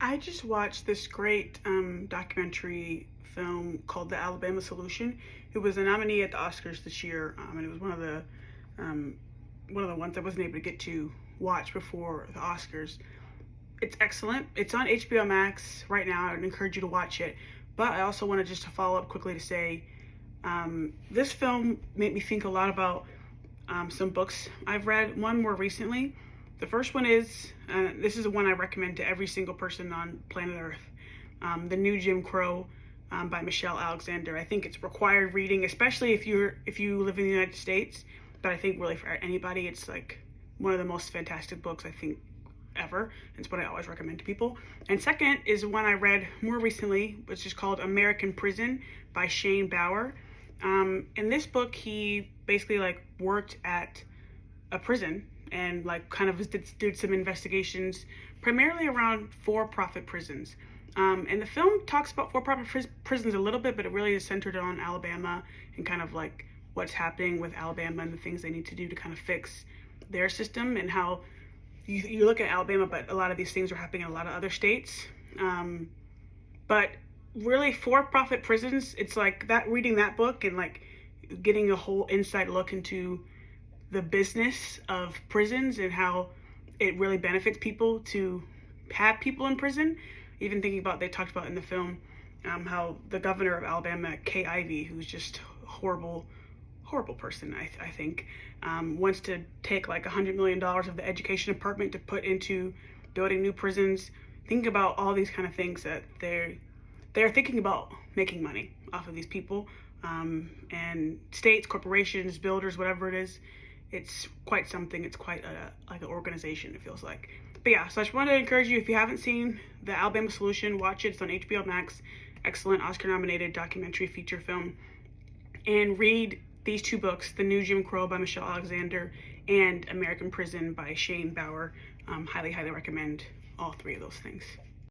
I just watched this great documentary film called The Alabama Solution. It was a nominee at the Oscars this year, and it was um, one of the ones I wasn't able to get to watch before the Oscars. It's excellent. It's on HBO Max right now. I'd encourage you to watch it. But I also wanted just to follow up quickly to say this film made me think a lot about some books I've read. One more recently. The first one is, this is the one I recommend to every single person on planet Earth, The New Jim Crow by Michelle Alexander. I think it's required reading, especially if you live in the United States, but I think really for anybody, it's like one of the most fantastic books I think ever. It's what I always recommend to people. And second is one I read more recently, which is called American Prison by Shane Bauer. In this book, he basically like worked at a prison and like kind of did some investigations primarily around for-profit prisons. And the film talks about for-profit prisons a little bit, but it really is centered on Alabama and kind of like what's happening with Alabama and the things they need to do to kind of fix their system, and how you look at Alabama, but a lot of these things are happening in a lot of other states. But really, for-profit prisons, it's like that, reading that book and like getting a whole inside look into the business of prisons and how it really benefits people to have people in prison. Even thinking about, they talked about in the film how the governor of Alabama, Kay Ivey, who's just a horrible person, I think, wants to take like $100 million of the education department to put into building new prisons. Think about all these kind of things that they're thinking about making money off of these people, and states, corporations, builders, whatever it is. It's quite something. It's quite like an organization, it feels like. But yeah, so I just wanted to encourage you, if you haven't seen The Alabama Solution, watch it. It's on HBO Max. Excellent Oscar-nominated documentary feature film. And read these two books, The New Jim Crow by Michelle Alexander and American Prison by Shane Bauer. Highly, highly recommend all three of those things.